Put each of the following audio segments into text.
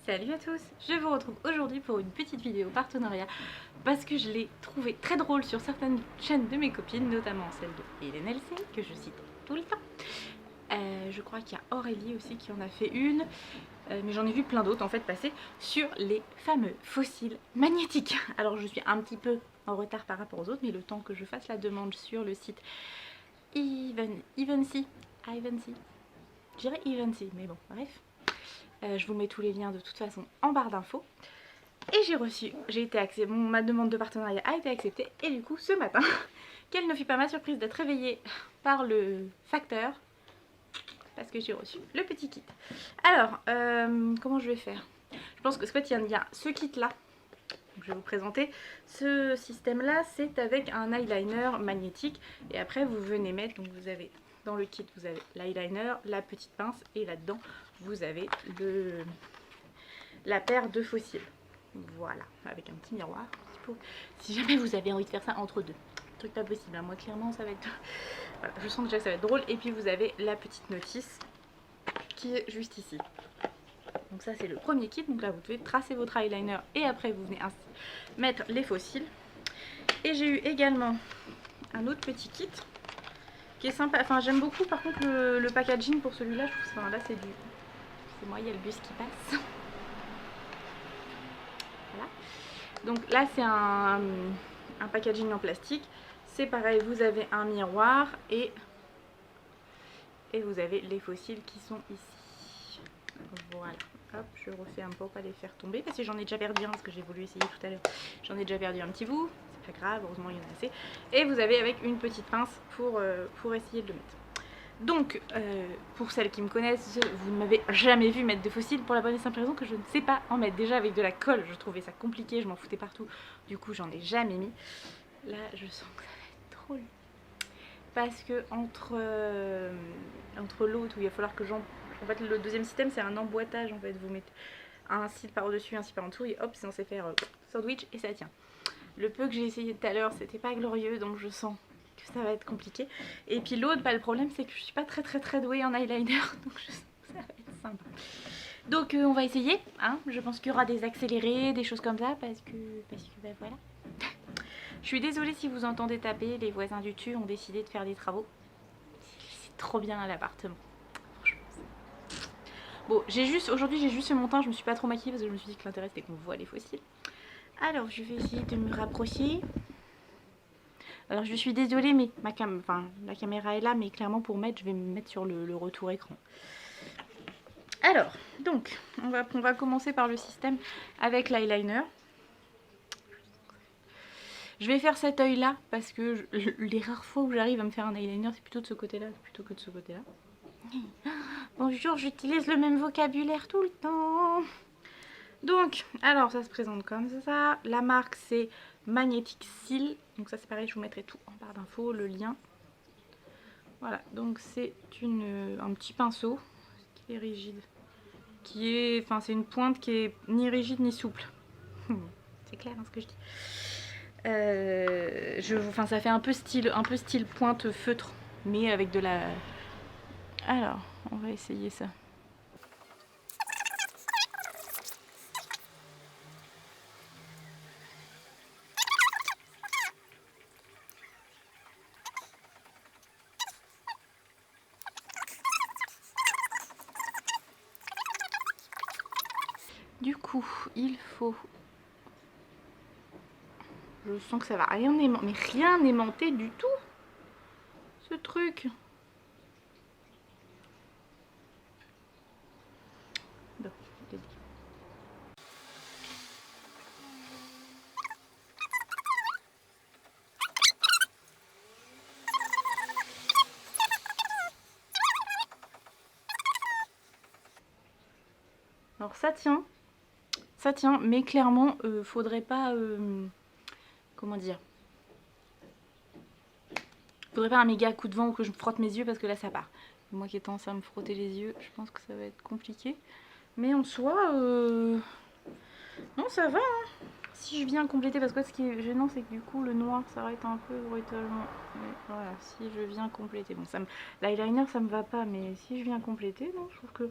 Salut à tous, je vous retrouve aujourd'hui pour une petite vidéo partenariat parce que je l'ai trouvé très drôle sur certaines chaînes de mes copines, notamment celle de Hélène Elsing que je cite tout le temps. Je crois qu'il y a Aurélie aussi qui en a fait une, mais j'en ai vu plein d'autres en fait passer sur les fameux fossiles magnétiques. Alors je suis un petit peu en retard par rapport aux autres, mais le temps que je fasse la demande sur le site Evency, je dirais Evency, mais bon bref. Je vous mets tous les liens de toute façon en barre d'infos. Et j'ai été acceptée, ma demande de partenariat a été acceptée. Et du coup, ce matin, quelle ne fut pas ma surprise d'être réveillée par le facteur, parce que j'ai reçu le petit kit. Alors, comment je vais faire? Je pense que il y a ce kit là. Donc, je vais vous présenter. Ce système là, c'est avec un eyeliner magnétique. Et après, vous venez mettre, donc vous avez dans le kit, vous avez l'eyeliner, la petite pince, et là-dedans, vous avez la paire de fossiles. Voilà, avec un petit miroir. Si jamais vous avez envie de faire ça entre deux. Truc pas possible, hein. Moi clairement ça va être... Voilà, je sens déjà que ça va être drôle. Et puis vous avez la petite notice qui est juste ici. Donc ça c'est le premier kit. Donc là vous devez tracer votre eyeliner et après vous venez mettre les fossiles. Et j'ai eu également un autre petit kit qui est sympa. Enfin j'aime beaucoup par contre le packaging pour celui-là. Je trouve que là c'est du... C'est moi, il y a le bus qui passe. Voilà. Donc là c'est un packaging en plastique. C'est pareil, vous avez un miroir et vous avez les fossiles qui sont ici. Voilà. Hop, je refais un peu pour pas les faire tomber parce que j'en ai déjà perdu un parce que j'ai voulu essayer tout à l'heure. J'en ai déjà perdu un petit bout. C'est pas grave, heureusement il y en a assez. Et vous avez avec une petite pince pour essayer de le mettre. Donc, pour celles qui me connaissent, vous ne m'avez jamais vu mettre de fossiles pour la bonne et simple raison que je ne sais pas en mettre. Déjà avec de la colle, je trouvais ça compliqué, je m'en foutais partout. Du coup, j'en ai jamais mis. Là, je sens que ça va être drôle. Parce que entre l'autre où il va falloir que j'en... En fait, le deuxième système, c'est un emboîtage. En fait, vous mettez un cil par-dessus, un cil par-en-dessous et hop, c'est censé faire sandwich et ça tient. Le peu que j'ai essayé tout à l'heure, c'était pas glorieux, donc je sens que ça va être compliqué. Et puis l'autre, le problème, c'est que je suis pas très douée en eyeliner, donc je sens que ça va être sympa. Donc on va essayer, hein. Je pense qu'il y aura des accélérés, des choses comme ça, parce que ben voilà. Je suis désolée si vous entendez taper, les voisins du dessus ont décidé de faire des travaux. C'est trop bien à l'appartement. Bon, aujourd'hui j'ai juste fait mon teint, je me suis pas trop maquillée parce que je me suis dit que l'intérêt c'était qu'on voit les fossiles. Alors je vais essayer de me rapprocher. Alors je suis désolée mais la caméra est là, mais clairement pour mettre, je vais me mettre sur le retour écran. Alors, donc, on va commencer par le système avec l'eyeliner. Je vais faire cet œil là parce que les rares fois où j'arrive à me faire un eyeliner, c'est plutôt de ce côté là plutôt que de ce côté là. Bonjour, j'utilise le même vocabulaire tout le temps. Donc, alors ça se présente comme ça. La marque c'est Magnetic Seal. Donc ça c'est pareil, je vous mettrai tout en barre d'infos, le lien. Voilà, donc c'est un petit pinceau qui est rigide. C'est une pointe qui est ni rigide ni souple. C'est clair hein, ce que je dis. Ça fait un peu style pointe feutre, mais avec de la... Alors, on va essayer ça. Du coup, il faut... Je sens que ça va rien aimanter, mais rien aimanter du tout, ce truc. Bon, je t'ai dit. Alors ça tient, mais clairement, faudrait pas... comment dire, faudrait pas un méga coup de vent ou que je me frotte mes yeux parce que là ça part. Moi qui ai tendance à me frotter les yeux, je pense que ça va être compliqué. Mais en soi, non ça va hein. Si je viens compléter, parce que ce qui est gênant c'est que du coup le noir s'arrête un peu brutalement. Mais voilà, si je viens compléter, bon l'eyeliner ça me va pas, mais si je viens compléter, non je trouve que...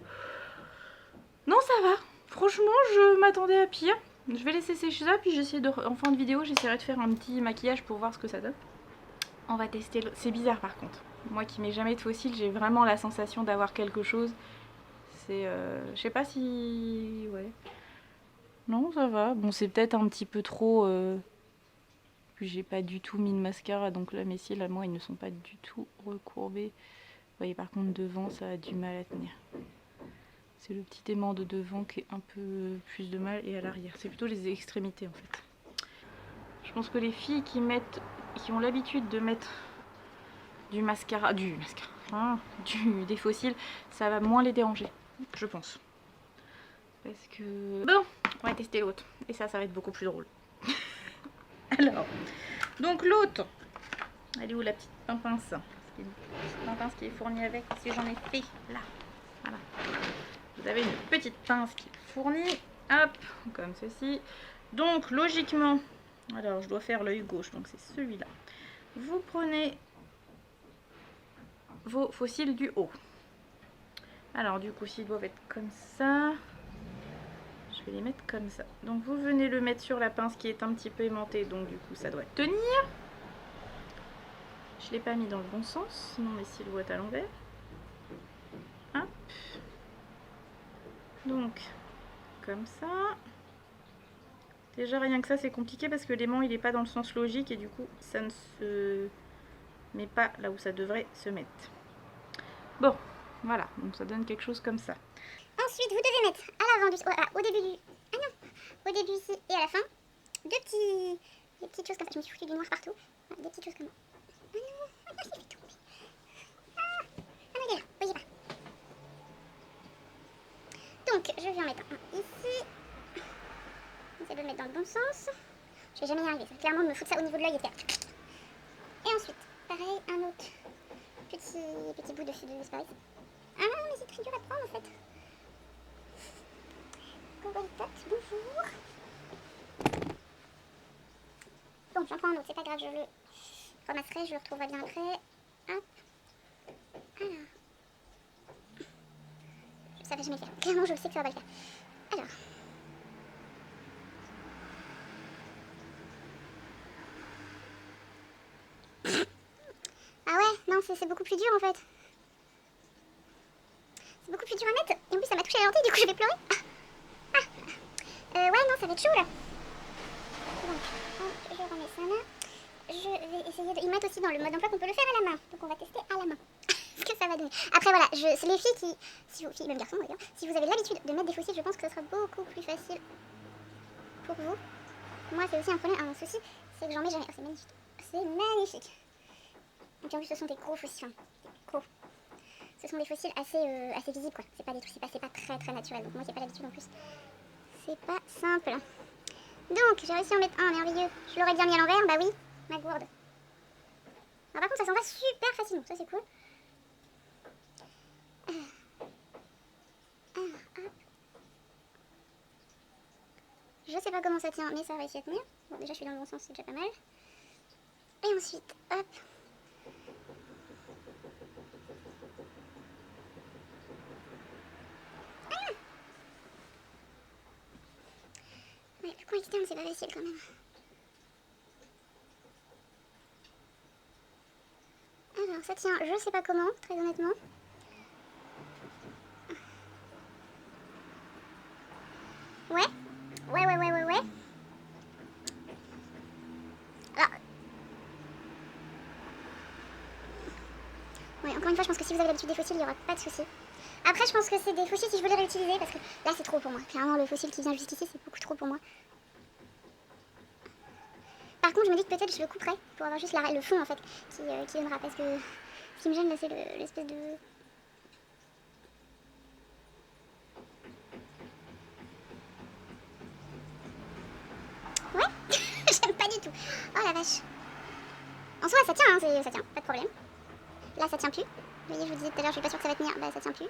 Non ça va, franchement, je m'attendais à pire. Je vais laisser sécher ça, puis j'essaie de... En fin de vidéo, j'essaierai de faire un petit maquillage pour voir ce que ça donne. On va tester l'autre. C'est bizarre par contre. Moi qui mets jamais de fossiles, j'ai vraiment la sensation d'avoir quelque chose. C'est... je sais pas si... Ouais. Non, ça va. Bon, c'est peut-être un petit peu trop... Puis j'ai pas du tout mis de mascara, donc là mes cils à moi ils ne sont pas du tout recourbés. Vous voyez, par contre devant ça a du mal à tenir. C'est le petit aimant de devant qui est un peu plus de mal, et à l'arrière. C'est plutôt les extrémités en fait. Je pense que les filles qui ont l'habitude de mettre des fossiles, ça va moins les déranger, je pense. Parce que... Bon, on va tester l'autre. Et ça va être beaucoup plus drôle. Alors, donc l'autre, elle est où la petite pince? La pince qui est fournie avec, si j'en ai fait, là, voilà. Vous avez une petite pince qui est fournie, hop, comme ceci. Donc logiquement, alors je dois faire l'œil gauche, donc c'est celui-là. Vous prenez vos fossiles du haut. Alors du coup, s'ils doivent être comme ça... Je vais les mettre comme ça. Donc vous venez le mettre sur la pince qui est un petit peu aimantée, donc du coup ça doit tenir. Je ne l'ai pas mis dans le bon sens, sinon mes cils vont être à l'envers. Hop. Donc, comme ça. Déjà rien que ça c'est compliqué parce que l'aimant il n'est pas dans le sens logique et du coup ça ne se met pas là où ça devrait se mettre. Bon, voilà, donc ça donne quelque chose comme ça. Ensuite, vous devez mettre à l'avant, au début du... Ah non, au début ici et à la fin, des petites choses comme ça. Je me suis foutu du noir partout. Voilà, des petites choses comme ça. Ah non, ah non, il fait tomber. Ah non, voyez pas. Donc, je vais en mettre un ici. J'essaie de le mettre dans le bon sens. Je vais jamais y arriver. Ça va clairement me foutre ça au niveau de l'œil et faire. Et ensuite, pareil, un autre petit bout de l'espace. Ah non, mais c'est très dur à prendre en fait. Bonjour. Bon, j'en prends un autre, c'est pas grave, je le ramasserai, je le retrouverai bien après. Hop. Alors. Ça va jamais le faire. Clairement, je sais que ça va pas le faire. Alors. Ah ouais, non, c'est beaucoup plus dur en fait. C'est beaucoup plus dur à mettre. Et en plus, ça m'a touché la lentille, du coup, je vais pleurer. Ouais, non, ça va être chaud là. Donc, je remets ça là. Je vais essayer de y mettre aussi dans le mode emploi qu'on peut le faire à la main. Donc, on va tester à la main. Ce que ça va donner. Après, voilà, c'est les filles qui. Si vous, filles, même garçons d'ailleurs, si vous avez l'habitude de mettre des fossiles, je pense que ce sera beaucoup plus facile pour vous. Moi, c'est aussi un problème, un souci, c'est que j'en mets jamais. Oh, c'est magnifique. C'est magnifique. Et puis en plus, ce sont des gros fossiles. Des gros. Ce sont des fossiles assez visibles, quoi. C'est pas des trucs, c'est pas très naturel. Donc, moi qui n'ai pas l'habitude en plus. C'est pas simple. Donc, j'ai réussi à en mettre un merveilleux. Je l'aurais bien mis à l'envers, bah oui, ma gourde. Alors, par contre, ça s'en va super facilement, ça c'est cool. Hop. Je sais pas comment ça tient, mais ça a réussi à tenir. Bon, déjà, je suis dans le bon sens, c'est déjà pas mal. Et ensuite, hop. Ouais, le coin externe, c'est pas facile quand même. Alors, ça tient, je sais pas comment, très honnêtement. Ouais. Alors. Ouais, encore une fois, je pense que si vous avez l'habitude des fossiles, il n'y aura pas de souci. Après, je pense que c'est des fossiles si je veux les réutiliser, parce que là, c'est trop pour moi. Clairement, le fossile qui vient juste ici, c'est beaucoup trop pour moi. Par contre, je me dis que peut-être je le couperai pour avoir juste le fond en fait qui viendra, parce que ce qui me gêne là, c'est l'espèce de... Ouais. J'aime pas du tout. Oh la vache. En soi, ça tient, hein, ça tient, pas de problème. Là, ça tient plus. Vous voyez, je vous disais tout à l'heure, je suis pas sûre que ça va tenir. Bah, ça tient plus.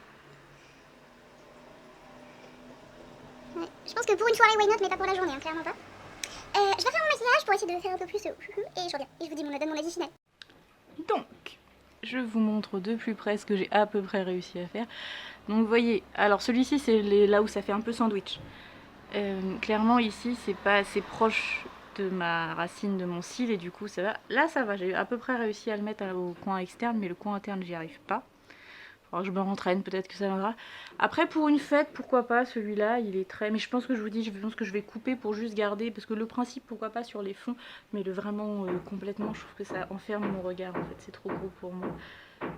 Ouais. Je pense que pour une soirée, why not, mais pas pour la journée, hein, clairement pas. Je vais faire mon maquillage pour essayer de faire un peu plus et je reviens. Et je vous dis donne mon avis final. Donc, je vous montre de plus près ce que j'ai à peu près réussi à faire. Donc vous voyez, alors celui-ci c'est là où ça fait un peu sandwich. Clairement ici c'est pas assez proche de ma racine de mon cil et du coup ça va. Là ça va, j'ai à peu près réussi à le mettre au coin externe, mais le coin interne j'y arrive pas. Alors je me rentraîne, peut-être que ça viendra. Après pour une fête, pourquoi pas, celui-là il est très... Mais je pense que je vous dis, je pense que je vais couper pour juste garder, parce que le principe pourquoi pas sur les fonds, mais le vraiment complètement, je trouve que ça enferme mon regard en fait, c'est trop gros pour moi.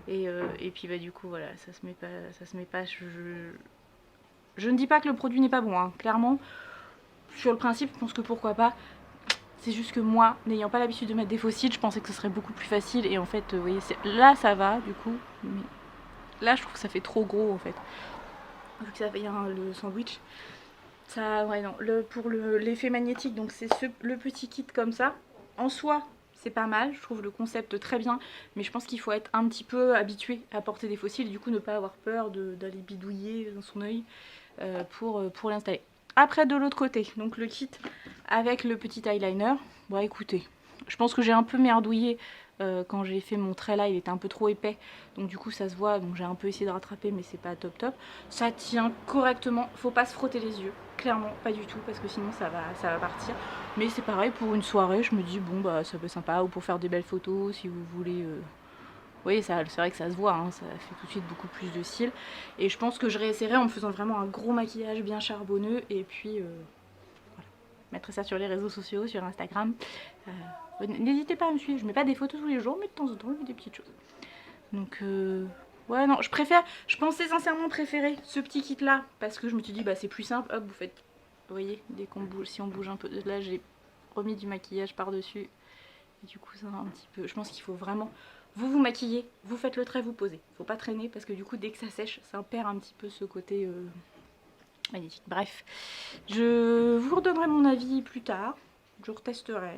Et puis bah du coup voilà, ça se met pas, je ne dis pas que le produit n'est pas bon, hein. Clairement, sur le principe, je pense que pourquoi pas. C'est juste que moi, n'ayant pas l'habitude de mettre des fossiles, je pensais que ce serait beaucoup plus facile. Et en fait, vous voyez, là ça va du coup, mais là je trouve que ça fait trop gros en fait. Vu que ça fait le sandwich. Ça, ouais non, pour l'effet magnétique, donc c'est le petit kit comme ça. En soi, c'est pas mal, je trouve le concept très bien, mais je pense qu'il faut être un petit peu habitué à porter des fossiles, et du coup ne pas avoir peur d'aller bidouiller dans son œil pour l'installer. Après de l'autre côté, donc le kit avec le petit eyeliner, bon écoutez, je pense que j'ai un peu merdouillé quand j'ai fait mon trait là, il était un peu trop épais, donc du coup ça se voit, donc j'ai un peu essayé de rattraper mais c'est pas top. Ça tient correctement, faut pas se frotter les yeux, clairement pas du tout, parce que sinon ça va partir. Mais c'est pareil pour une soirée, je me dis bon bah ça peut être sympa, ou pour faire des belles photos si vous voulez. Oui, c'est vrai que ça se voit, hein, ça fait tout de suite beaucoup plus de cils. Et je pense que je réessayerai en me faisant vraiment un gros maquillage bien charbonneux. Et puis, voilà. Je mettrai ça sur les réseaux sociaux, sur Instagram. N'hésitez pas à me suivre, je mets pas des photos tous les jours, mais de temps en temps, je mets des petites choses. Donc, ouais, non, je pensais sincèrement préférer ce petit kit là. Parce que je me suis dit, bah c'est plus simple, hop, vous faites, vous voyez, dès qu'on bouge, si on bouge un peu, là j'ai remis du maquillage par-dessus. Et du coup, ça va un petit peu, je pense qu'il faut vraiment... Vous maquillez, vous faites le trait, vous posez. Faut pas traîner parce que du coup dès que ça sèche, ça perd un petit peu ce côté magnifique. Bref, je vous redonnerai mon avis plus tard. Je retesterai.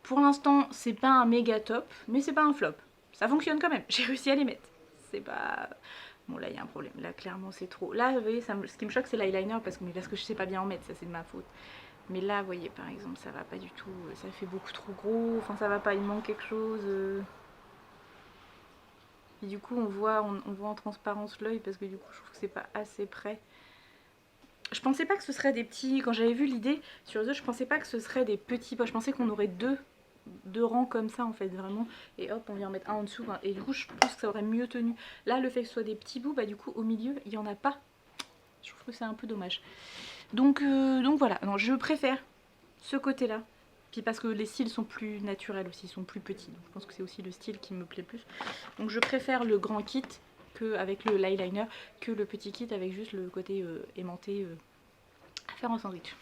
Pour l'instant, c'est pas un méga top, mais c'est pas un flop. Ça fonctionne quand même. J'ai réussi à les mettre. C'est pas... Bon là il y a un problème. Là clairement c'est trop. Là vous voyez, ce qui me choque c'est l'eyeliner parce que je sais pas bien en mettre. Ça c'est de ma faute. Mais là, vous voyez, par exemple, ça va pas du tout. Ça fait beaucoup trop gros. Enfin, ça va pas. Il manque quelque chose. Et du coup on voit en transparence l'œil parce que du coup je trouve que c'est pas assez près. Je pensais pas que ce serait des petits, quand j'avais vu l'idée sur les autres, je pensais pas que ce serait des petits pots, je pensais qu'on aurait deux rangs comme ça en fait vraiment, et hop on vient en mettre un en dessous, et du coup je pense que ça aurait mieux tenu. Là le fait que ce soit des petits bouts, bah du coup au milieu il y en a pas, je trouve que c'est un peu dommage. Donc voilà, non, je préfère ce côté là. Puis parce que les cils sont plus naturels aussi, ils sont plus petits. Donc je pense que c'est aussi le style qui me plaît plus. Donc je préfère le grand kit avec l'eyeliner que le petit kit avec juste le côté aimanté à faire en sandwich.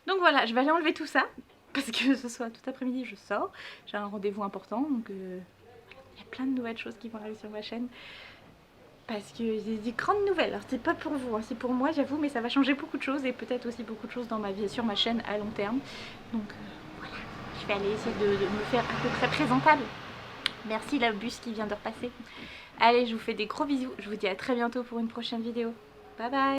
Donc voilà, je vais aller enlever tout ça. Parce que ce soir, tout après-midi, je sors. J'ai un rendez-vous important. Donc il y a plein de nouvelles choses qui vont arriver sur ma chaîne. Parce que j'ai des grandes nouvelles. Alors c'est pas pour vous, hein, c'est pour moi j'avoue. Mais ça va changer beaucoup de choses. Et peut-être aussi beaucoup de choses dans ma vie, sur ma chaîne à long terme. Donc... je vais aller essayer de me faire à peu près présentable. Merci la bus qui vient de repasser. Allez, je vous fais des gros bisous. Je vous dis à très bientôt pour une prochaine vidéo. Bye bye.